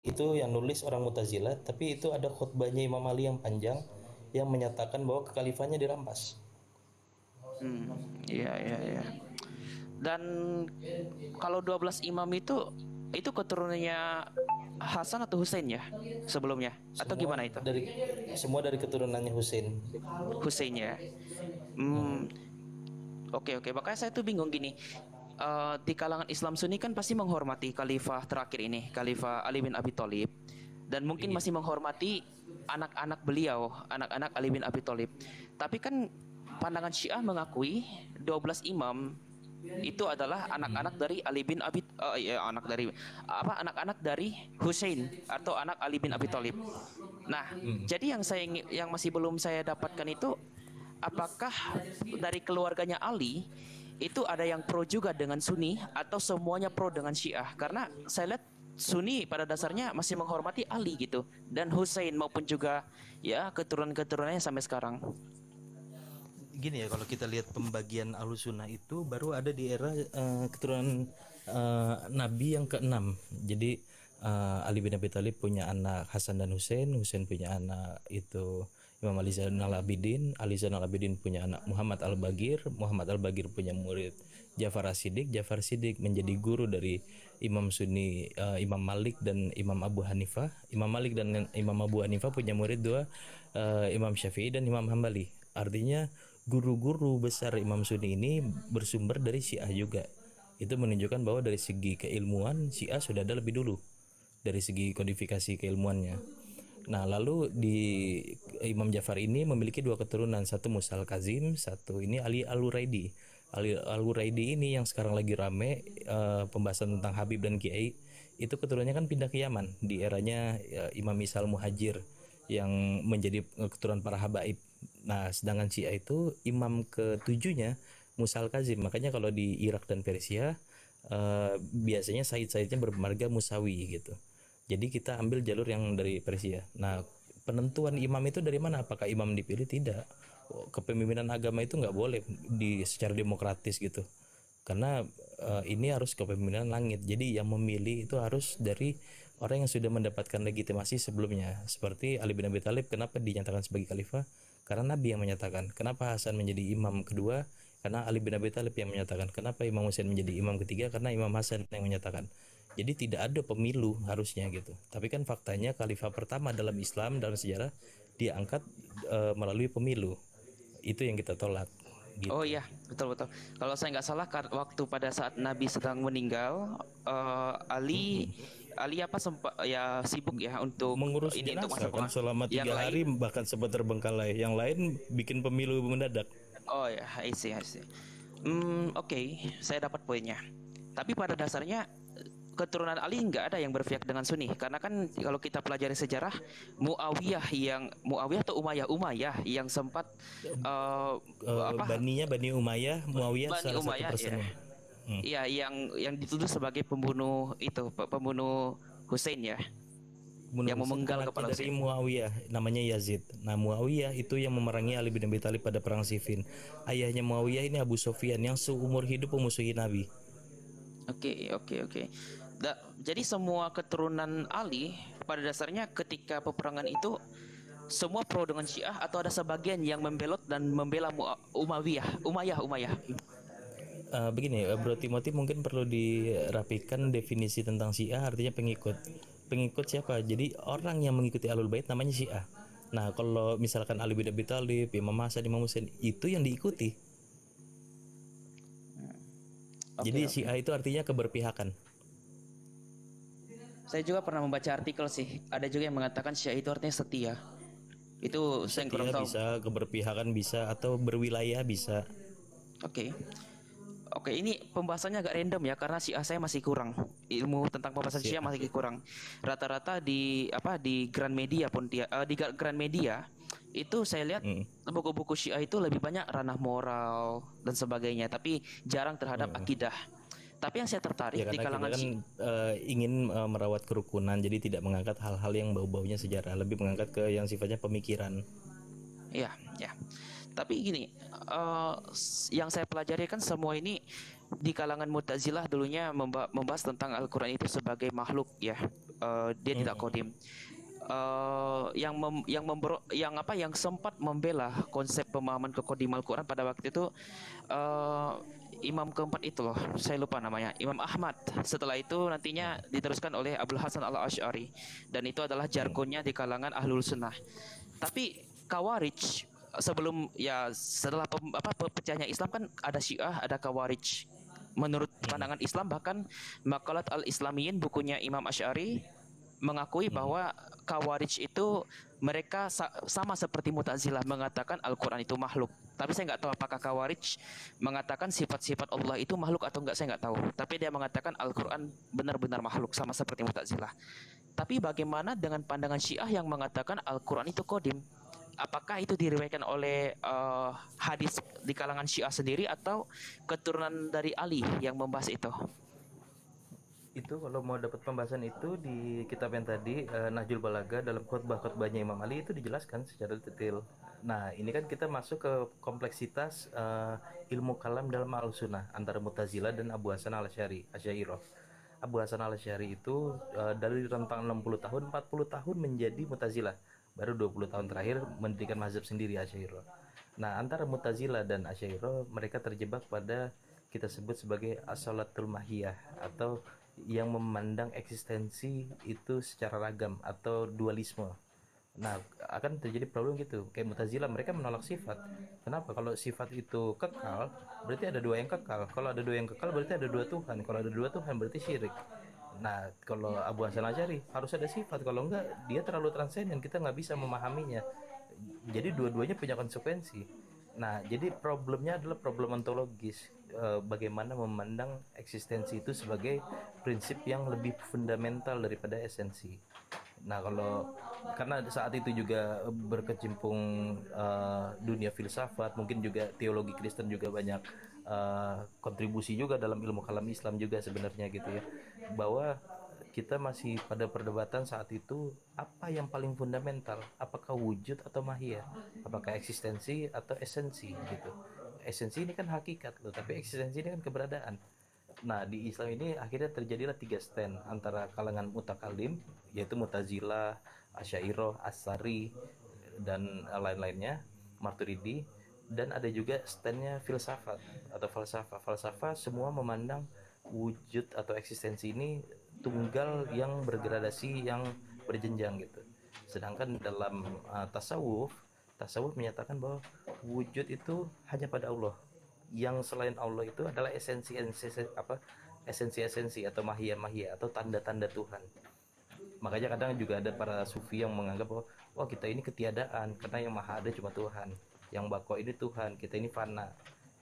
itu yang nulis orang Mu'tazilah, tapi itu ada khutbahnya Imam Ali yang panjang yang menyatakan bahwa kekhalifahannya dirampas. Iya, iya, iya. Dan kalau 12 imam itu keturunannya Hasan atau Husain ya sebelumnya atau Semua gimana itu? dari semua dari keturunannya Hussein. Husain ya. Hmm, oke, oke. Makanya saya tuh bingung gini. Di kalangan Islam Sunni kan pasti menghormati khalifah terakhir ini, Khalifah Ali bin Abi Thalib, dan mungkin Iya. masih menghormati anak-anak beliau, anak-anak Ali bin Abi Thalib. Tapi kan pandangan Syiah mengakui 12 imam itu adalah anak-anak dari Ali bin Abi ya, anak dari apa anak-anak dari Hussein atau anak Ali bin Abi Thalib. Nah, jadi yang masih belum saya dapatkan itu apakah dari keluarganya Ali itu ada yang pro juga dengan Sunni atau semuanya pro dengan Syiah? Karena saya lihat Sunni pada dasarnya masih menghormati Ali gitu dan Hussein maupun juga ya keturunan-keturunannya sampai sekarang. Gini ya, kalau kita lihat pembagian Ahlussunnah itu baru ada di era keturunan Nabi yang keenam. Jadi Ali bin Abi Thalib punya anak Hasan dan Husain, Husain punya anak itu Imam Ali Zainal Abidin, Ali Zainal Abidin punya anak Muhammad Al-Bagir, Muhammad Al-Bagir punya murid Ja'far As-Siddiq, Ja'far Siddiq menjadi guru dari Imam Sunni Imam Malik dan Imam Abu Hanifah. Imam Malik dan Imam Abu Hanifah punya murid dua, Imam Syafi'i dan Imam Hambali. Artinya guru-guru besar Imam Sunni ini bersumber dari Syiah juga. Itu menunjukkan bahwa dari segi keilmuan Syiah sudah ada lebih dulu dari segi kodifikasi keilmuannya. Nah, lalu di Imam Ja'far ini memiliki dua keturunan, satu Musa Al-Kazim, satu ini Ali Al-Uraidi. Ali Al-Uraidi ini yang sekarang lagi rame pembahasan tentang Habib dan Kiai, itu keturunannya kan pindah ke Yaman di eranya Imam Isa Al-Muhajir yang menjadi keturunan para habaib. Nah, sedangkan Syiah itu imam ketujuhnya Musa Al-Kazim. Makanya kalau di Irak dan Persia biasanya said-saidnya bermarga Musawi gitu. Jadi kita ambil jalur yang dari Persia. Nah, penentuan imam itu dari mana? Apakah imam dipilih? Tidak. Kepemimpinan agama itu nggak boleh secara demokratis gitu. Karena ini harus kepemimpinan langit. Jadi yang memilih itu harus dari orang yang sudah mendapatkan legitimasi sebelumnya. Seperti Ali bin Abi Thalib, kenapa dinyatakan sebagai khalifah? Karena Nabi yang menyatakan. Kenapa Hasan menjadi imam kedua? Karena Ali bin Abi Thalib yang menyatakan. Kenapa Imam Husain menjadi imam ketiga? Karena Imam Hasan yang menyatakan. Jadi tidak ada pemilu harusnya gitu. Tapi kan faktanya khalifah pertama dalam Islam dalam sejarah diangkat melalui pemilu. Itu yang kita tolak Oh gitu. iya, betul betul. Kalau saya nggak salah waktu pada saat Nabi sedang meninggal, Ali Ali apa sempat ya sibuk ya untuk Mengurus ini untuk masa jenazah kan selama yang 3 hari, lain. bahkan sempat terbengkalai. Yang lain bikin pemilu mendadak. Oh ya, I see, I see. Oke, saya dapat poinnya. Tapi pada dasarnya keturunan Ali nggak ada yang berpihak dengan Sunni, karena kan kalau kita pelajari sejarah Muawiyah atau Umayyah yang sempat apa Bani Umayyah, Muawiyah Bani salah satu Umayyah ya. personnya. Hmm. Iya, yang dituduh sebagai pembunuh itu, pembunuh Hussein ya, Bunuh yang Husain memenggal anaknya kepala dari Hussein. Muawiyah, namanya Yazid. Nah, Muawiyah itu yang memerangi Ali bin Abi Thalib pada perang Siffin. Ayahnya Muawiyah ini Abu Sofyan yang seumur hidup memusuhi Nabi. Oke, oke, oke. Jadi semua keturunan Ali pada dasarnya ketika peperangan itu semua pro dengan Syiah atau ada sebagian yang membelot dan membela Umayyah. Begini, Bro Timothy, mungkin perlu dirapikan definisi tentang Syiah, artinya pengikut. Pengikut siapa? Jadi orang yang mengikuti Ahlul Bait namanya Syiah. Nah, kalau misalkan Ali bin Abi Thalib, Imam Hasan, Imam Husain itu yang diikuti. Jadi Oke, oke. Syiah itu artinya keberpihakan. Saya juga pernah membaca artikel sih. Ada juga yang mengatakan Syiah itu artinya setia. Itu saya kurang Setia tahu. bisa, keberpihakan bisa, atau berwilayah bisa. Oke. Oke, ini pembahasannya agak random ya karena Syiah saya masih kurang. Ilmu tentang pembahasan Syiah Syiah. masih kurang. Rata-rata di Gramedia pun di Gramedia itu saya lihat Hmm. buku-buku Syiah itu lebih banyak ranah moral dan sebagainya, tapi jarang terhadap Hmm. akidah. Tapi yang saya tertarik Ya di karena kita kalangan kan ingin merawat kerukunan, jadi tidak mengangkat hal-hal yang bau-baunya sejarah, lebih mengangkat ke yang sifatnya pemikiran. ya, ya. Tapi gini, yang saya pelajari kan semua ini di kalangan Mu'tazilah dulunya membahas tentang Al-Quran itu sebagai makhluk ya, dia tidak Mm-mm. kodim. Yang sempat membela konsep pemahaman kekodiman Al-Quran pada waktu itu eh, imam keempat itu loh, saya lupa namanya, Imam Ahmad. Setelah itu nantinya diteruskan oleh Abdul Hasan al Ashari, dan itu adalah jargonnya di kalangan ahlul sunnah. Tapi Khawarij, setelah pecahnya Islam kan ada Syiah, ada Khawarij. Menurut Mm-mm. pandangan Islam, bahkan Maqalat al-Islamiyin, bukunya Imam Asy'ari, mengakui Mm-mm. bahwa Khawarij itu mereka sama seperti Mu'tazilah, mengatakan Al-Quran itu makhluk. Tapi saya nggak tahu apakah Khawarij mengatakan sifat-sifat Allah itu makhluk atau enggak, saya nggak tahu. Tapi dia mengatakan Al-Quran benar-benar makhluk, sama seperti Mu'tazilah. Tapi bagaimana dengan pandangan Syiah yang mengatakan Al-Quran itu kodim? Apakah itu diriwayatkan oleh hadis di kalangan Syiah sendiri, atau keturunan dari Ali yang membahas itu? Itu kalau mau dapat pembahasan itu di kitab yang tadi, Nahjul Balaga, dalam khutbah-khutbahnya Imam Ali itu dijelaskan secara detail. Nah, ini kan kita masuk ke kompleksitas ilmu kalam dalam al-sunnah antara Mu'tazilah dan Abu Hasan al-Asy'ari, Asy'ariyah. Abu Hasan al-Asy'ari itu dari rentang 60 tahun, 40 tahun menjadi Mu'tazilah. Baru 20 tahun terakhir mendirikan mazhab sendiri, Asy'ariyah. Nah, antara Mu'tazilah dan Asy'ariyah, mereka terjebak pada kita sebut sebagai as-salatul mahiyah, atau yang memandang eksistensi itu secara ragam atau dualisme. Nah, akan terjadi problem gitu. Kayak Mu'tazilah, mereka menolak sifat. Kenapa? Kalau sifat itu kekal, berarti ada dua yang kekal. Kalau ada dua yang kekal, berarti ada dua Tuhan. Kalau ada dua Tuhan, berarti syirik. Nah, kalau Abu Hasan Asy'ari harus ada sifat. Kalau enggak, dia terlalu transenden, kita nggak bisa memahaminya. Jadi dua-duanya punya konsekuensi. Nah, jadi problemnya adalah problem ontologis. Bagaimana memandang eksistensi itu sebagai prinsip yang lebih fundamental daripada esensi. Nah, karena saat itu juga berkecimpung dunia filsafat, mungkin juga teologi Kristen juga banyak kontribusi juga dalam ilmu kalam Islam juga sebenarnya gitu ya. Bahwa kita masih pada perdebatan saat itu, apa yang paling fundamental, apakah wujud atau mahiyah, apakah eksistensi atau esensi gitu. Esensi ini kan hakikat loh, tapi eksistensi ini kan keberadaan. Nah, di Islam ini akhirnya terjadilah tiga stand antara kalangan mutakalim, yaitu Mu'tazilah, Asy'ariyah, Asari, dan lain-lainnya, Maturidi. Dan ada juga standnya filsafat atau falsafah. Falsafah semua memandang wujud atau eksistensi ini tunggal yang bergradasi, yang berjenjang gitu. Sedangkan dalam tasawuf menyatakan bahwa wujud itu hanya pada Allah. Yang selain Allah itu adalah esensi atau mahiyah atau tanda-tanda Tuhan. Makanya kadang juga ada para sufi yang menganggap bahwa wah, kita ini ketiadaan karena yang maha ada cuma Tuhan, yang bako ini Tuhan, kita ini fana.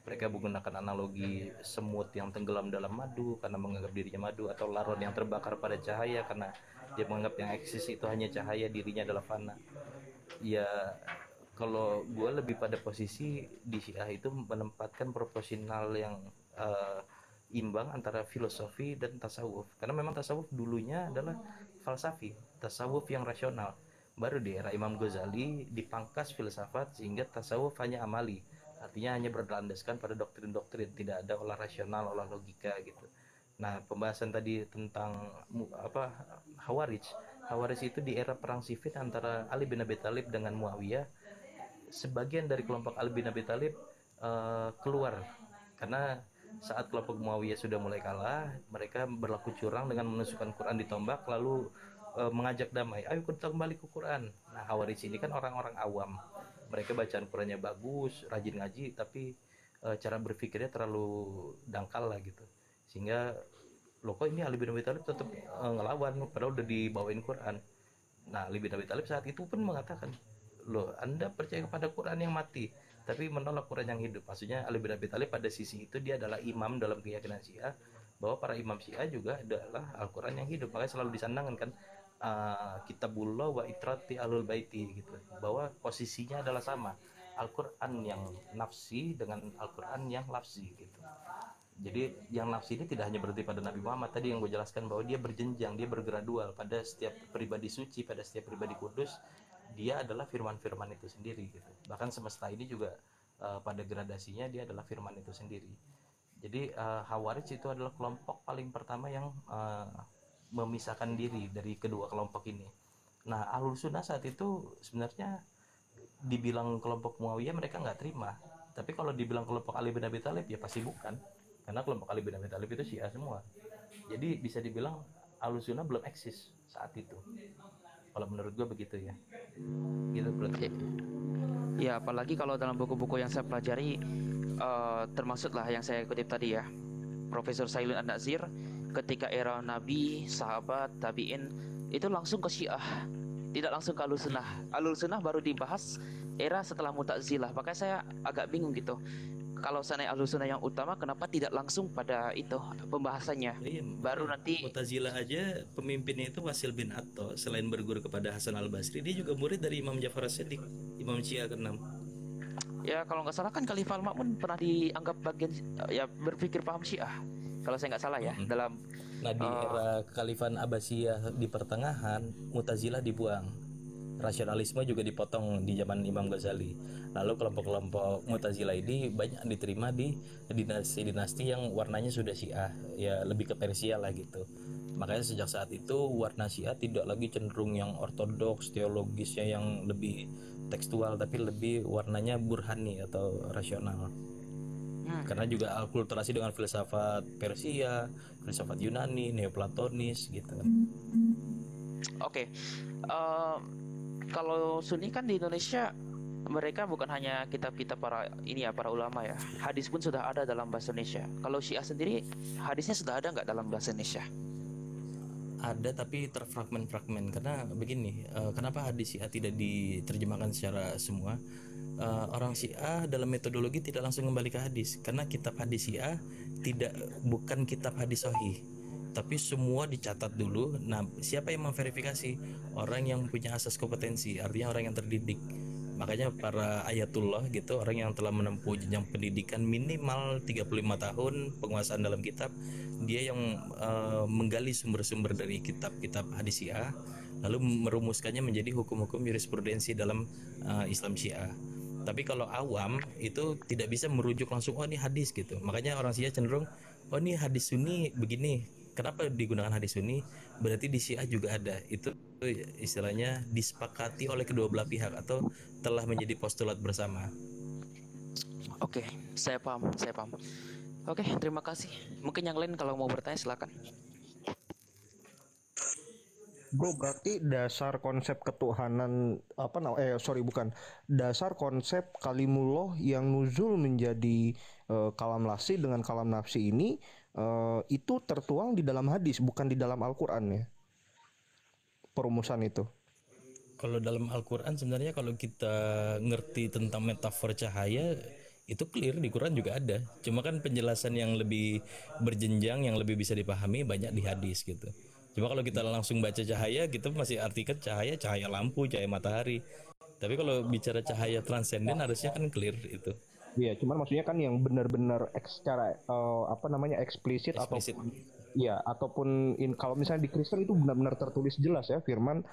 Mereka menggunakan analogi semut yang tenggelam dalam madu karena menganggap dirinya madu, atau laron yang terbakar pada cahaya karena dia menganggap yang eksis itu hanya cahaya, dirinya adalah fana. Ya, kalau gue lebih pada posisi di Syiah itu menempatkan proporsional yang imbang antara filosofi dan tasawuf, karena memang tasawuf dulunya adalah falsafi, tasawuf yang rasional. Baru di era Imam Ghazali dipangkas filsafat sehingga tasawuf hanya amali, artinya hanya berlandaskan pada doktrin-doktrin, tidak ada olah rasional, olah logika gitu. Nah, pembahasan tadi tentang apa Khawarij. Khawarij itu di era perang Siffin antara Ali bin Abi Thalib dengan Muawiyah. Sebagian dari kelompok Ali bin Abi Thalib keluar karena saat kelompok Muawiyah sudah mulai kalah, mereka berlaku curang dengan menusukkan Quran di tombak, lalu mengajak damai, ayo kita kembali ke Quran. Nah, Khawarij ini kan orang-orang awam, mereka bacaan Qurannya bagus, rajin ngaji, tapi cara berpikirnya terlalu dangkal lah gitu, sehingga loh kok ini Ali bin Abi Thalib tetap ngelawan padahal udah dibawain Quran. Nah, Ali bin Abi Thalib saat itu pun mengatakan, loh, Anda percaya kepada Quran yang mati tapi menolak Quran yang hidup. Maksudnya Ali bin Abi Thalib pada sisi itu dia adalah imam dalam keyakinan Syiah, bahwa para imam Syiah juga adalah Al-Quran yang hidup. Makanya selalu disandangkan kan kitabullah wa itrati alul baiti gitu, bahwa posisinya adalah sama, Al-Quran yang nafsi dengan Al-Quran yang lafzi gitu. Jadi yang nafsi ini tidak hanya berarti pada Nabi Muhammad tadi yang gue jelaskan, bahwa dia berjenjang, dia bergradual pada setiap pribadi suci, pada setiap pribadi kudus, dia adalah firman-firman itu sendiri gitu. Bahkan semesta ini juga pada gradasinya dia adalah firman itu sendiri. Jadi Khawarij itu adalah kelompok paling pertama yang memisahkan diri dari kedua kelompok ini. Nah, Ahlus Sunnah saat itu sebenarnya dibilang kelompok Muawiyah mereka nggak terima, tapi kalau dibilang kelompok Ali bin Abi Thalib ya pasti bukan, karena kelompok Ali bin Abi Thalib itu Syiah semua. Jadi bisa dibilang Ahlus Sunnah belum eksis saat itu, kalau menurut gue begitu ya, gitu bro. Ya, apalagi kalau dalam buku-buku yang saya pelajari, termasuklah yang saya kutip tadi ya, Profesor Sailun An-Nazir, ketika era Nabi, sahabat, tabi'in, itu langsung ke Syiah, tidak langsung ke Ahlus Sunnah. Ahlus Sunnah baru dibahas era setelah Mu'tazilah. Makanya saya agak bingung gitu. Kalau sana Ahlus Sunnah yang utama, kenapa tidak langsung pada itu pembahasannya? Iya, Baru nanti. Mu'tazilah aja pemimpinnya itu Wasil bin Atto, selain berguru kepada Hasan al-Basri, dia juga murid dari Imam Ja'far as-Shadiq, Imam Syiah ke-6. Ya kalau nggak salah kan Khalifah Al-Ma'mun pernah dianggap bagian ya berpikir paham Syiah. Kalau saya nggak salah ya dalam. Nah, di era Kekhalifan Abbasiyah di pertengahan, Mu'tazilah dibuang. Rasionalisme juga dipotong di zaman Imam Ghazali. Lalu kelompok-kelompok Mu'tazilah ini banyak diterima di dinasti-dinasti yang warnanya sudah Syiah, ya lebih ke Persia lah gitu. Makanya sejak saat itu warna Syiah tidak lagi cenderung yang ortodoks, teologisnya yang lebih tekstual, tapi lebih warnanya burhani atau rasional. Karena juga akulturasi dengan filsafat Persia, filsafat Yunani, Neoplatonis gitu kan. Oke. Kalau Sunni kan di Indonesia mereka bukan hanya kitab-kitab para ulama ya. Hadis pun sudah ada dalam bahasa Indonesia. Kalau Syiah sendiri hadisnya sudah ada nggak dalam bahasa Indonesia? Ada tapi terfragmen-fragmen. Karena begini, kenapa hadis Syiah tidak diterjemahkan secara semua? Orang Syiah dalam metodologi tidak langsung kembali ke hadis, karena kitab hadis Syiah bukan kitab hadis sahih, tapi semua dicatat dulu. Nah, siapa yang memverifikasi? Orang yang punya asas kompetensi, artinya orang yang terdidik. Makanya para ayatullah gitu, orang yang telah menempuh jenjang pendidikan minimal 35 tahun penguasaan dalam kitab, dia yang menggali sumber-sumber dari kitab-kitab hadis Syiah, lalu merumuskannya menjadi hukum-hukum jurisprudensi dalam Islam Syiah. Tapi kalau awam itu tidak bisa merujuk langsung, oh ini hadis gitu. Makanya orang Syiah cenderung, oh ini hadis Sunni begini. Kenapa digunakan hadis Sunni? Berarti di Syiah juga ada. Itu istilahnya disepakati oleh kedua belah pihak atau telah menjadi postulat bersama. Oke, saya paham. Oke, terima kasih. Mungkin yang lain kalau mau bertanya silakan. Bro, berarti dasar konsep ketuhanan dasar konsep kalimullah yang nuzul menjadi kalam lafzi dengan kalam nafsi ini itu tertuang di dalam hadis, bukan di dalam Al-Qur'an ya. Perumusan itu. Kalau dalam Al-Qur'an sebenarnya kalau kita ngerti tentang metafor cahaya itu clear, di Quran juga ada. Cuma kan penjelasan yang lebih berjenjang, yang lebih bisa dipahami banyak di hadis gitu. Cuma kalau kita langsung baca cahaya, kita masih artikan cahaya lampu, cahaya matahari. Tapi kalau bicara cahaya transenden harusnya kan clear itu. Iya, cuman maksudnya kan yang benar-benar secara eksplisit atau ya ataupun kalau misalnya di Kristen itu benar-benar tertulis jelas ya, firman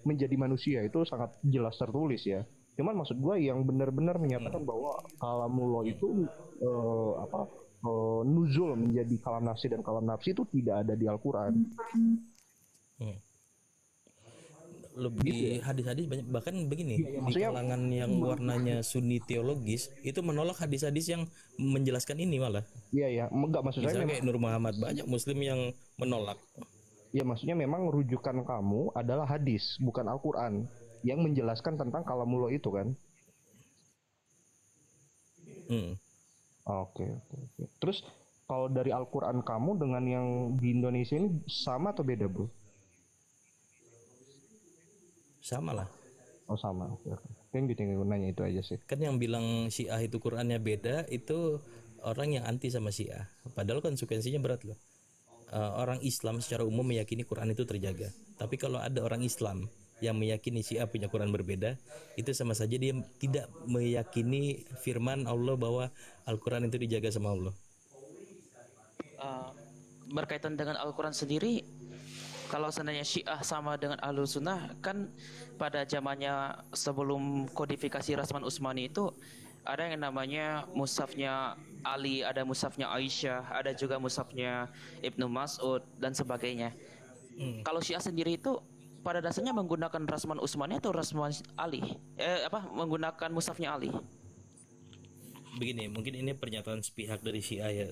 menjadi manusia itu sangat jelas tertulis ya. Cuman maksud gue yang benar-benar menyatakan bahwa kalamullah itu nuzul menjadi kalam nafsi dan kalam nafsi itu tidak ada di Al-Quran. Lebih hadis-hadis banyak, bahkan begini di kalangan yang warnanya Sunni teologis itu menolak hadis-hadis yang menjelaskan ini malah. Iya, enggak, maksudnya kayak Nur Muhammad, banyak Muslim yang menolak. Ya maksudnya memang rujukan kamu adalah hadis, bukan Al-Quran yang menjelaskan tentang kalamullah itu kan. Oke. Terus kalau dari Al-Quran kamu dengan yang di Indonesia ini sama atau beda, bro? Sama lah. Oh sama. Oke. Kan gitu, nanya itu aja sih. Kan yang bilang Syiah itu Qurannya beda itu orang yang anti sama Syiah. Padahal konsekuensinya berat loh. Orang Islam secara umum meyakini Quran itu terjaga. Tapi kalau ada orang Islam yang meyakini Syiah punya Quran berbeda, itu sama saja dia tidak meyakini firman Allah bahwa Al-Quran itu dijaga sama Allah. Berkaitan dengan Al-Quran sendiri, kalau seandainya Syiah sama dengan Ahlus Sunnah, kan pada zamannya sebelum kodifikasi Rasman Utsmani itu Ada yang namanya mushafnya Ali, ada mushafnya Aisyah, ada juga mushafnya Ibnu Mas'ud dan sebagainya. Kalau Syiah sendiri itu pada dasarnya menggunakan Rasman Utsmani atau Rasman Ali? Menggunakan mushafnya Ali. Begini, mungkin ini pernyataan sepihak dari Syiah ya.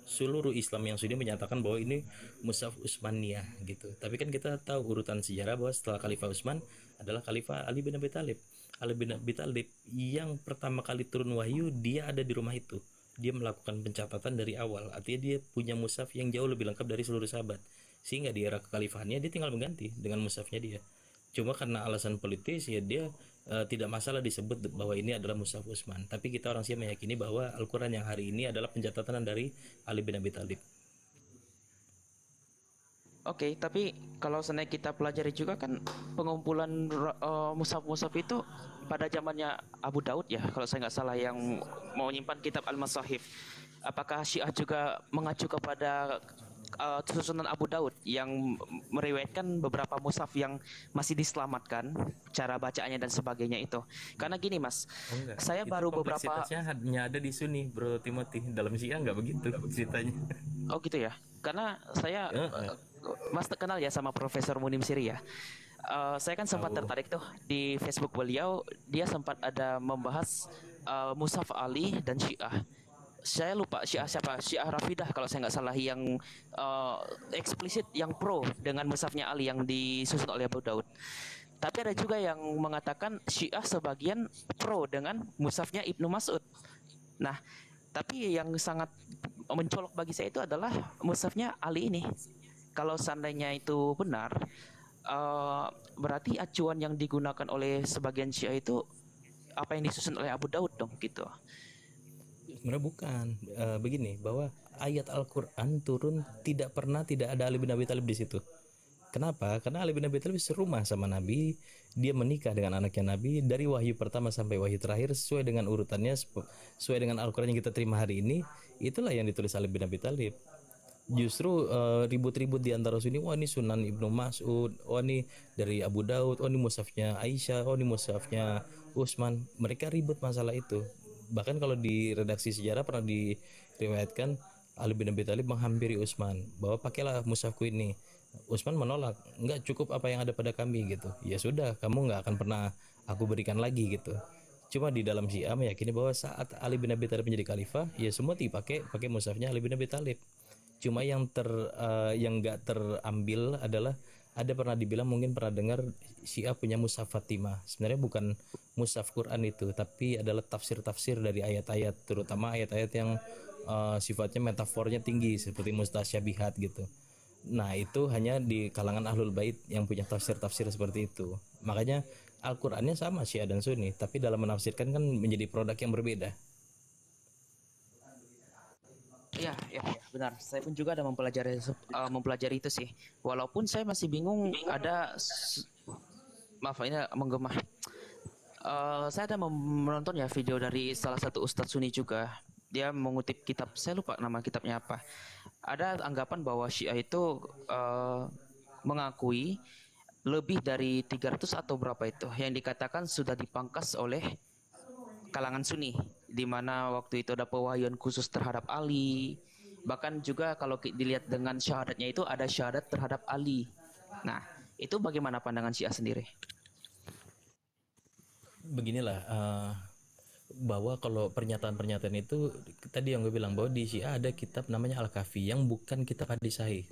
Seluruh Islam yang sudah menyatakan bahwa ini Mushaf Utsmaniyah gitu. Tapi kan kita tahu urutan sejarah bahwa setelah Khalifah Utsman adalah Khalifah Ali bin Abi Thalib. Ali bin Abi Thalib yang pertama kali turun wahyu, dia ada di rumah itu. Dia melakukan pencatatan dari awal. Artinya dia punya mushaf yang jauh lebih lengkap dari seluruh sahabat. Sehingga di era kekhalifahannya dia tinggal mengganti dengan mushafnya dia. Cuma karena alasan politis ya dia tidak masalah disebut bahwa ini adalah mushaf Utsman. Tapi kita orang Syiah meyakini bahwa Al-Quran yang hari ini adalah pencatatan dari Ali bin Abi Thalib. Oke, tapi kalau seandainya kita pelajari juga kan pengumpulan mushaf-mushaf itu pada zamannya Abu Daud ya, kalau saya nggak salah, yang mau nyimpan kitab Al-Masahif. Apakah Syiah juga mengacu kepada susunan Abu Daud yang meriwayatkan beberapa mushaf yang masih diselamatkan, cara bacaannya dan sebagainya itu? Karena gini Mas, saya Itu baru beberapa kompleksitasnya hanya ada di Sunni, Bro Timothy. Dalam Syiah nggak begitu ceritanya. Oh gitu ya. Karena saya Mas kenal ya sama Profesor Munim Siri ya. Saya kan sempat tertarik tuh di Facebook beliau, dia sempat ada membahas Mushaf Ali dan Syiah. Saya lupa Syiah siapa, Syiah Rafidah kalau saya nggak salah, yang eksplisit yang pro dengan mushafnya Ali yang disusun oleh Abu Daud. Tapi ada juga yang mengatakan Syiah sebagian pro dengan mushafnya Ibnu Mas'ud. Nah, tapi yang sangat mencolok bagi saya itu adalah mushafnya Ali ini. Kalau seandainya itu benar, berarti acuan yang digunakan oleh sebagian Syiah itu apa yang disusun oleh Abu Daud dong gitu. Sebenarnya bukan. Begini, bahwa ayat Al-Quran turun tidak ada Ali bin Abi Thalib di situ. Kenapa? Karena Ali bin Abi Thalib serumah sama Nabi, dia menikah dengan anaknya Nabi dari wahyu pertama sampai wahyu terakhir sesuai dengan urutannya, sesuai dengan Al-Quran yang kita terima hari ini. Itulah yang ditulis Ali bin Abi Thalib. Justru ribut-ribut di antara sini, wah ini Sunan Ibnu Mas'ud, wah ini dari Abu Daud, wah ini mushafnya Aisyah, wah ini mushafnya Utsman. Mereka ribut masalah itu. Bahkan kalau di redaksi sejarah pernah diriwayatkan Ali bin Abi Thalib menghampiri Utsman bahwa pakailah mushafku ini. Utsman menolak, enggak cukup apa yang ada pada kami gitu. Ya sudah, kamu enggak akan pernah aku berikan lagi gitu. Cuma di dalam Syiah meyakini bahwa saat Ali bin Abi Thalib menjadi khalifah, ya semua pakai mushafnya Ali bin Abi Thalib. Cuma yang enggak terambil adalah ada pernah dibilang, mungkin pernah dengar Syiah punya mushaf Fatimah. Sebenarnya bukan mushaf Quran itu, tapi adalah tafsir-tafsir dari ayat-ayat, terutama ayat-ayat yang sifatnya metafornya tinggi seperti mustasyabihat gitu. Nah, itu hanya di kalangan Ahlul Bait yang punya tafsir-tafsir seperti itu. Makanya Al-Qur'annya sama Syiah dan Sunni, tapi dalam menafsirkan kan menjadi produk yang berbeda. Ya, benar. Saya pun juga ada mempelajari itu sih. Walaupun saya masih bingung, maaf ini menggema. Saya ada menonton ya video dari salah satu Ustadz Sunni juga. Dia mengutip kitab, saya lupa nama kitabnya apa. Ada anggapan bahwa Syiah itu mengakui lebih dari 300 atau berapa itu yang dikatakan sudah dipangkas oleh kalangan Sunni, di mana waktu itu ada pewahyuan khusus terhadap Ali. Bahkan juga kalau dilihat dengan syahadatnya itu ada syahadat terhadap Ali. Nah, itu bagaimana pandangan Syiah sendiri? Beginilah, bahwa kalau pernyataan-pernyataan itu tadi yang gue bilang bahwa di Syiah ada kitab namanya Al-Kafi yang bukan kitab hadis sahih.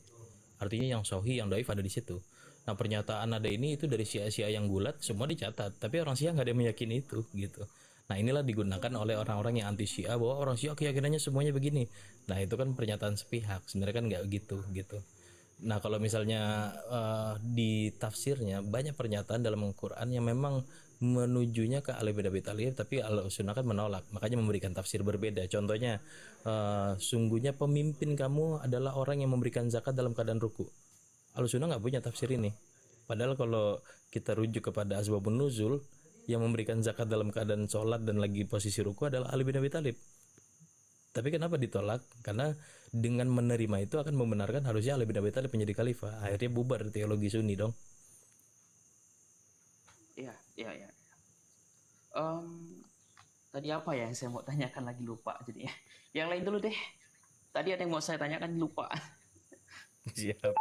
Artinya yang sahih, yang dhaif ada di situ. Nah, pernyataan ada ini itu dari Syiah yang gulat semua dicatat, tapi orang Syiah nggak ada yang meyakini itu gitu. Nah, inilah digunakan oleh orang-orang yang anti Syiah bahwa orang Syiah keyakinannya semuanya begini. Nah, itu kan pernyataan sepihak. Sebenarnya kan nggak gitu. Nah, kalau misalnya di tafsirnya banyak pernyataan dalam Al-Quran yang memang menujunya ke Ali bin Abi Thalib, tapi Al-Sunnah kan menolak, makanya memberikan tafsir berbeda. Contohnya, sungguhnya pemimpin kamu adalah orang yang memberikan zakat dalam keadaan ruku. Al-Sunnah nggak punya tafsir ini. Padahal kalau kita rujuk kepada asbabun nuzul, yang memberikan zakat dalam keadaan sholat dan lagi posisi ruku adalah Ali bin Abi Thalib. Tapi kenapa ditolak? Karena dengan menerima itu akan membenarkan harusnya Ali bin Abi Thalib menjadi khalifah. Akhirnya bubar teologi Sunni dong. Iya. Tadi apa ya yang saya mau tanyakan lagi lupa jadinya. Yang lain dulu deh. Tadi ada yang mau saya tanyakan lupa. Siap.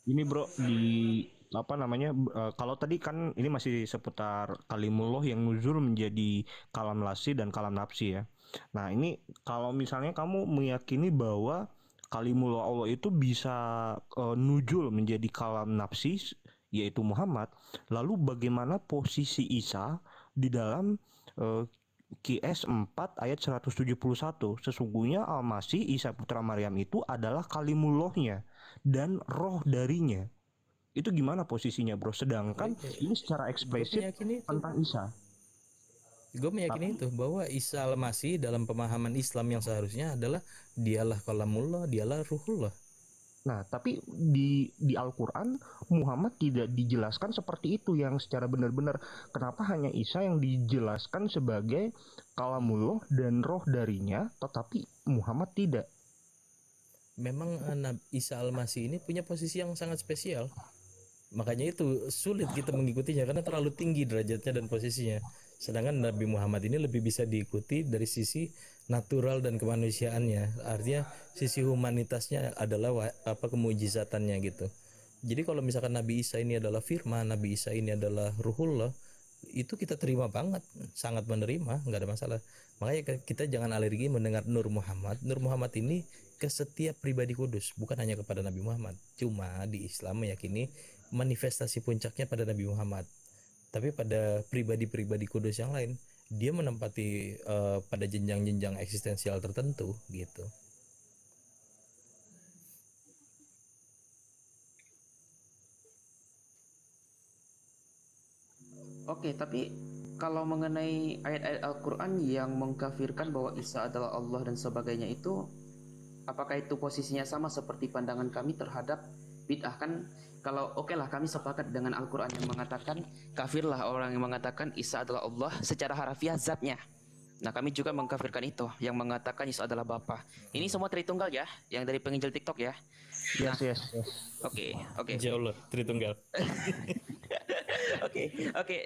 Ini bro, di apa namanya, kalau tadi kan ini masih seputar kalimullah yang nuzul menjadi kalam lasi dan kalam nafsi ya. Nah ini kalau misalnya kamu meyakini bahwa kalimullah Allah itu bisa nuzul menjadi kalam nafsi, yaitu Muhammad, lalu bagaimana posisi Isa di dalam eh, QS 4 ayat 171? Sesungguhnya Al-Masih Isa putra Maryam itu adalah kalimullahnya dan roh darinya. Itu gimana posisinya bro? Sedangkan ini secara eksplisit tentang Isa. Gue meyakini itu bahwa Isa al-Masih dalam pemahaman Islam yang seharusnya adalah dialah kalamullah, dialah ruhullah. Nah, tapi di Al-Quran Muhammad tidak dijelaskan seperti itu, yang secara benar-benar. Kenapa hanya Isa yang dijelaskan sebagai kalamullah dan roh darinya, tetapi Muhammad tidak? Memang Isa al-Masih ini punya posisi yang sangat spesial. Makanya itu sulit kita mengikutinya karena terlalu tinggi derajatnya dan posisinya. Sedangkan Nabi Muhammad ini lebih bisa diikuti dari sisi natural dan kemanusiaannya. Artinya sisi humanitasnya adalah kemujizatannya gitu. Jadi kalau misalkan Nabi Isa ini adalah firman, Nabi Isa ini adalah ruhullah, itu kita terima banget, sangat menerima, nggak ada masalah. Makanya kita jangan alergi mendengar Nur Muhammad. Nur Muhammad ini ke setiap pribadi kudus, bukan hanya kepada Nabi Muhammad. Cuma di Islam meyakini manifestasi puncaknya pada Nabi Muhammad. Tapi pada pribadi-pribadi kudus yang lain, dia menempati pada jenjang-jenjang eksistensial tertentu gitu. Oke, tapi kalau mengenai ayat-ayat Al-Quran yang mengkafirkan bahwa Isa adalah Allah dan sebagainya itu, apakah itu posisinya sama seperti pandangan kami terhadap bid'ah? Kan kalau oke lah, kami sepakat dengan Al-Quran yang mengatakan kafirlah orang yang mengatakan Isa adalah Allah secara harafiah zatnya. Nah, kami juga mengkafirkan itu yang mengatakan Isa adalah Bapa. Ini semua Tritunggal ya, yang dari penginjil TikTok ya. Nah, Yes. oke. Insya Allah Tritunggal. Oke.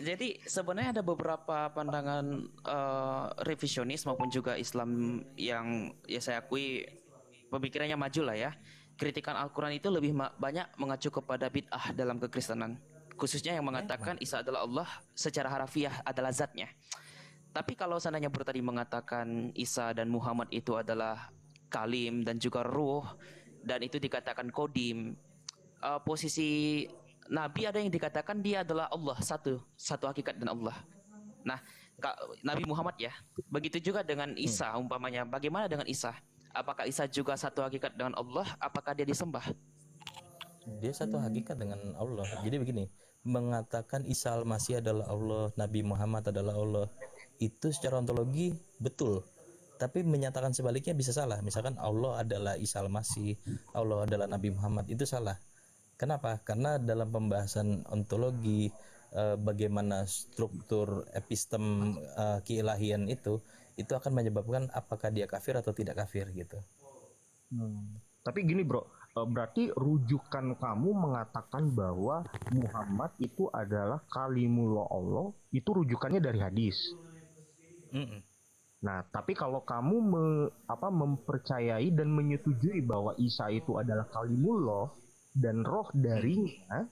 Jadi sebenarnya ada beberapa pandangan revisionis maupun juga Islam yang ya saya akui pemikirannya maju lah ya. Kritikan Al-Quran itu lebih banyak mengacu kepada bid'ah dalam kekristenan, khususnya yang mengatakan Isa adalah Allah secara harafiah adalah zatnya. Tapi kalau seandainya Bro tadi mengatakan Isa dan Muhammad itu adalah kalim dan juga ruh, dan itu dikatakan kodim, posisi Nabi ada yang dikatakan dia adalah Allah, satu hakikat dan Allah. Nah, Nabi Muhammad ya, begitu juga dengan Isa umpamanya. Bagaimana dengan Isa? Apakah Isa juga satu hakikat dengan Allah? Apakah dia disembah? Dia satu hakikat dengan Allah. Jadi begini, mengatakan Isa al-Masih adalah Allah, Nabi Muhammad adalah Allah, itu secara ontologi betul. Tapi menyatakan sebaliknya bisa salah. Misalkan Allah adalah Isa al-Masih, Allah adalah Nabi Muhammad, itu salah. Kenapa? Karena dalam pembahasan ontologi, bagaimana struktur epistem keilahian itu akan menyebabkan apakah dia kafir atau tidak kafir gitu. Tapi gini bro, berarti rujukan kamu mengatakan bahwa Muhammad itu adalah kalimullah Allah, itu rujukannya dari hadis. Nah, tapi kalau kamu mempercayai dan menyetujui bahwa Isa itu adalah kalimullah dan roh darinya,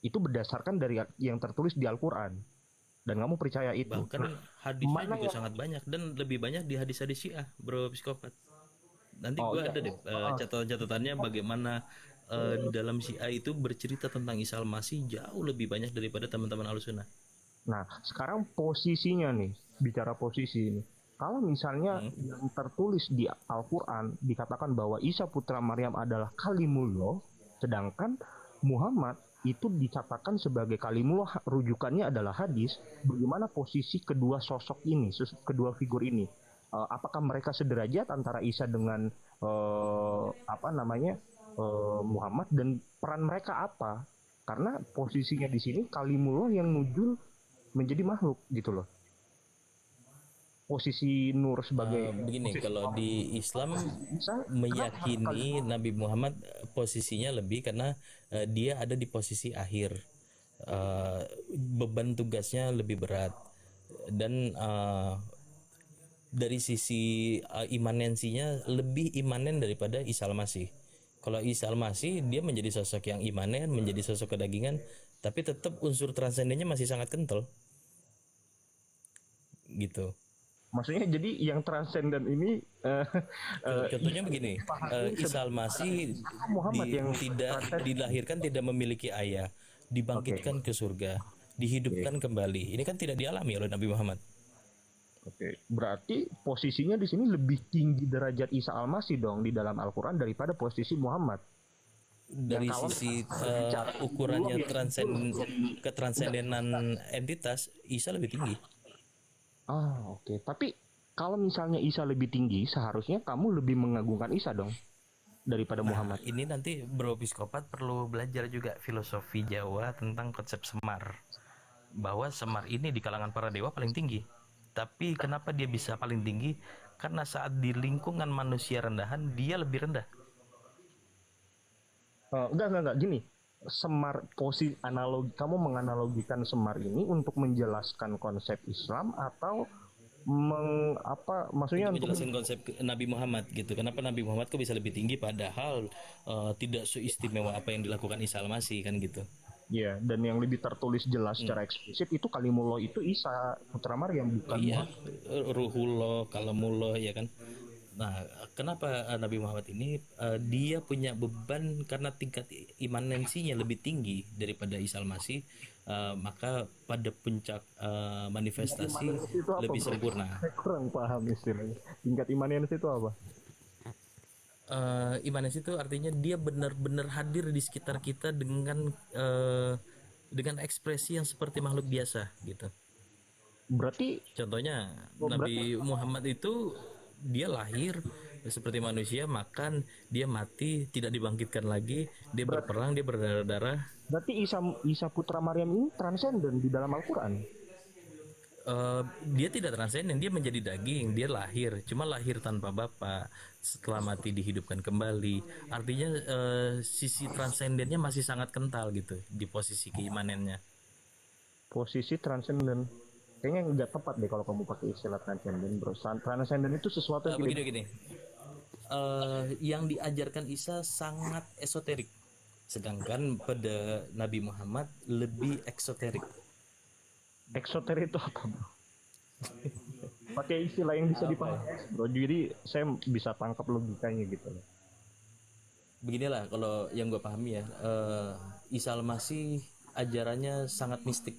itu berdasarkan dari yang tertulis di Al-Quran, dan kamu percaya itu. Bahkan hadisnya juga sangat banyak, dan lebih banyak di hadis-hadis Syiah, bro psikopat. Nanti gue ada deh catatan-catatannya bagaimana di dalam Syiah itu bercerita tentang Isa al-Masih jauh lebih banyak daripada teman-teman Ahlussunnah. Nah, sekarang posisinya nih, bicara posisi ini. Kalau misalnya yang tertulis di Al-Quran dikatakan bahwa Isa putra Maryam adalah kalimullah, sedangkan Muhammad itu dikatakan sebagai kalimullah, rujukannya adalah hadis. Bagaimana posisi kedua sosok ini, kedua figur ini? Apakah mereka sederajat antara Isa dengan Muhammad, dan peran mereka apa? Karena posisinya di sini kalimullah yang nujul menjadi makhluk gitu loh. Posisi Nur sebagai begini, kalau di Islam meyakini Nabi Muhammad posisinya lebih karena dia ada di posisi akhir, beban tugasnya lebih berat. dan dari sisi imanensinya lebih imanen daripada Isa Al-Masih. Kalau Isa Al-Masih dia menjadi sosok yang imanen, menjadi sosok kedagingan, tapi tetap unsur transendennya masih sangat kental. Gitu. Maksudnya jadi yang transenden ini contohnya begini, Isa Al-Masih tidak dilahirkan tidak memiliki ayah, dibangkitkan ke surga, dihidupkan kembali. Ini kan tidak dialami oleh Nabi Muhammad. Oke, berarti posisinya di sini lebih tinggi derajat Isa Al-Masih dong di dalam Al-Qur'an daripada posisi Muhammad. Dari sisi ukurannya ketransendenan entitas, Isa lebih tinggi. Oke. Tapi kalau misalnya Isa lebih tinggi, seharusnya kamu lebih mengagungkan Isa dong daripada Muhammad. Ini nanti Bro Psikopat perlu belajar juga filosofi Jawa tentang konsep semar. Bahwa semar ini di kalangan para dewa paling tinggi. Tapi kenapa dia bisa paling tinggi? Karena saat di lingkungan manusia rendahan, dia lebih rendah. Enggak. Gini, semar posisi analogi, kamu menganalogikan semar ini untuk menjelaskan konsep Islam atau maksudnya untuk menjelaskan konsep Nabi Muhammad gitu. Kenapa Nabi Muhammad kok bisa lebih tinggi padahal tidak seistimewa apa yang dilakukan Isa Al-Masih kan gitu. Iya, dan yang lebih tertulis jelas secara eksplisit itu kalimullah itu Isa putra Maryam bukan Muhammad. Ruhullah, kalamullah ya kan. Nah, kenapa Nabi Muhammad ini dia punya beban karena tingkat imanensinya lebih tinggi daripada Isa Al-Masih, maka pada puncak manifestasi lebih sempurna. Saya kurang paham istilahnya. Tingkat imanensi itu apa? Imanensi itu artinya dia benar-benar hadir di sekitar kita dengan ekspresi yang seperti makhluk biasa gitu. Berarti contohnya Nabi Muhammad itu dia lahir seperti manusia, makan, dia mati, tidak dibangkitkan lagi, dia berperang, dia berdarah-darah. Berarti Isa putra Maryam ini transenden di dalam Al-Qur'an. Dia tidak transenden, dia menjadi daging, dia lahir, cuma lahir tanpa bapak, setelah mati dihidupkan kembali. Artinya sisi transendennya masih sangat kental gitu di posisi keimanannya. Posisi transenden kayaknya nggak tepat deh kalau kamu pakai istilah transenden, bro. Transenden itu sesuatu yang begini. Yang diajarkan Isa sangat esoterik, sedangkan pada Nabi Muhammad lebih eksoterik. Eksoterik itu apa, bro? Pakai istilah yang bisa dipahami, bro. Jadi saya bisa tangkap logikanya gitu loh. Beginilah kalau yang gue pahami ya, Isa Al-Masih ajarannya sangat mistik.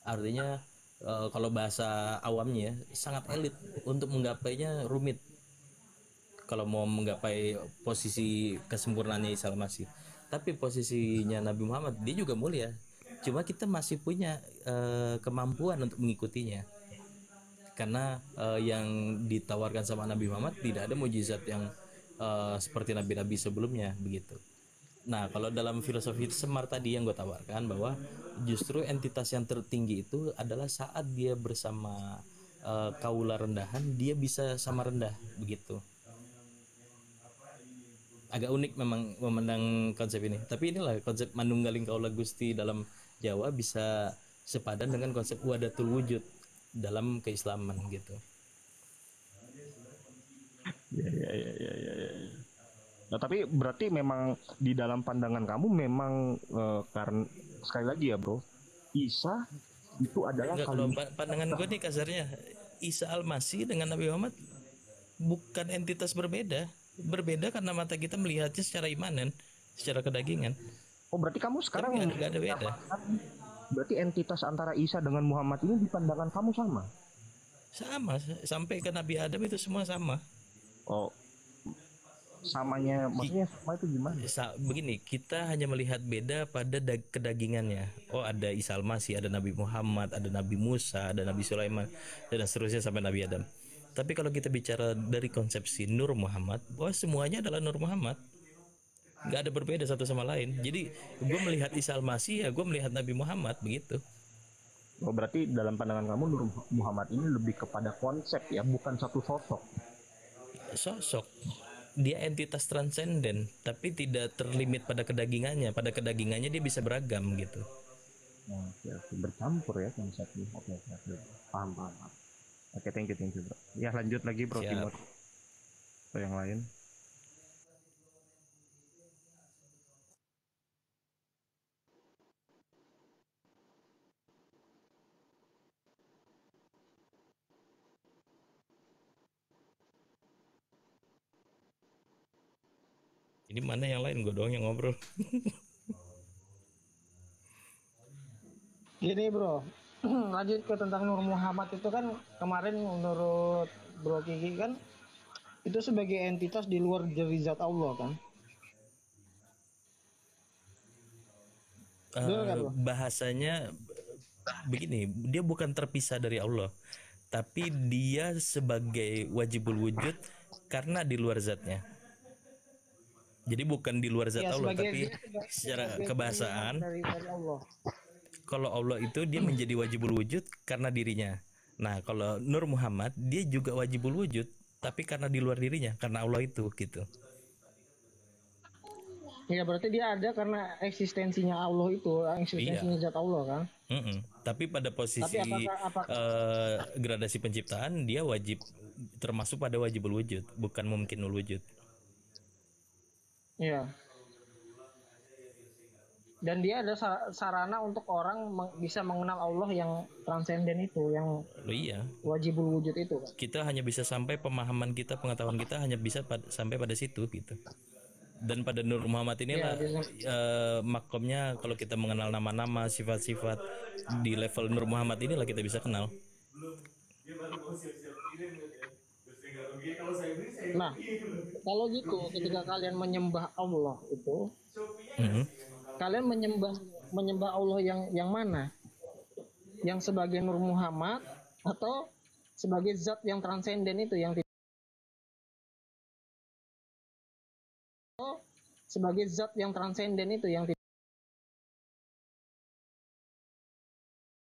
Artinya kalau bahasa awamnya sangat elit, untuk menggapainya rumit. Kalau mau menggapai posisi kesempurnaannya Isa Al-Masih. Tapi posisinya Nabi Muhammad dia juga mulia. Cuma kita masih punya kemampuan untuk mengikutinya. Karena yang ditawarkan sama Nabi Muhammad tidak ada mukjizat yang seperti nabi-nabi sebelumnya begitu. Nah, kalau dalam filosofi semar tadi yang gue tawarkan bahwa justru entitas yang tertinggi itu adalah saat dia bersama kaula rendahan, dia bisa sama rendah begitu. Agak unik memang memandang konsep ini. Tapi inilah konsep manunggaling kaula Gusti dalam Jawa bisa sepadan dengan konsep wahdatul wujud dalam keislaman gitu. Ya. Nah, tapi berarti memang di dalam pandangan kamu memang karena sekali lagi ya, bro, Isa itu adalah kalau pandangan gue nih kasarnya, Isa Al-Masih dengan Nabi Muhammad bukan entitas berbeda karena mata kita melihatnya secara imanan, secara kedagingan. Oh, berarti kamu sekarang nggak ada beda. Berarti entitas antara Isa dengan Muhammad ini di pandangan kamu sama? Sama, sampai ke Nabi Adam itu semua sama. Oh, samanya maksudnya sama itu gimana? Begini, kita hanya melihat beda pada kedagingannya. Oh, ada Isa Al-Masih, ada Nabi Muhammad, ada Nabi Musa, ada Nabi Sulaiman, dan seterusnya sampai Nabi Adam. Tapi kalau kita bicara dari konsepsi Nur Muhammad, bahwa semuanya adalah Nur Muhammad, nggak ada berbeda satu sama lain. Jadi gue melihat Isa Al-Masih, ya gue melihat Nabi Muhammad begitu. Oh, berarti dalam pandangan kamu Nur Muhammad ini lebih kepada konsep ya, bukan satu sosok. Dia entitas transenden, tapi tidak terlimit pada kedagingannya. Pada kedagingannya dia bisa beragam gitu. Oke, oke. Bercampur ya konsepnya. Oke, oke, oke. Paham, paham, paham. Oke, thank you bro. Ya lanjut lagi bro Siap. Timur atau yang lain. Ini mana yang lain, gue doang yang ngobrol. Gini bro, lanjut ke tentang Nur Muhammad itu kan kemarin menurut Bro Kiki kan itu sebagai entitas di luar dari zat Allah kan. Betul kan, Bro? Bahasanya begini, dia bukan terpisah dari Allah, tapi dia sebagai wajibul wujud karena di luar zatnya. Jadi bukan di luar zat Ya, Allah, sebagai tapi secara kebahasaan dari Allah. kalau Allah itu dia menjadi wajibul wujud karena dirinya. Nah, kalau Nur Muhammad dia juga wajibul wujud tapi karena di luar dirinya, karena Allah itu gitu. Ya berarti dia ada karena eksistensinya Allah itu, eksistensinya zat Allah kan. Tapi pada posisi gradasi penciptaan dia wajib termasuk pada wajibul wujud, bukan mungkinul wujud. Iya. Dan dia ada sarana untuk orang bisa mengenal Allah yang transenden itu, yang wajibul wujud itu kan. Kita hanya bisa sampai pemahaman kita, pengetahuan kita hanya bisa sampai pada situ gitu. Dan pada Nur Muhammad inilah makomnya, kalau kita mengenal nama-nama, sifat-sifat di level Nur Muhammad inilah kita bisa kenal. Nah, kalau gitu ketika kalian menyembah Allah itu, kalian menyembah Allah yang mana? Yang sebagai Nur Muhammad atau sebagai zat yang transenden itu yang sebagai zat yang transenden itu yang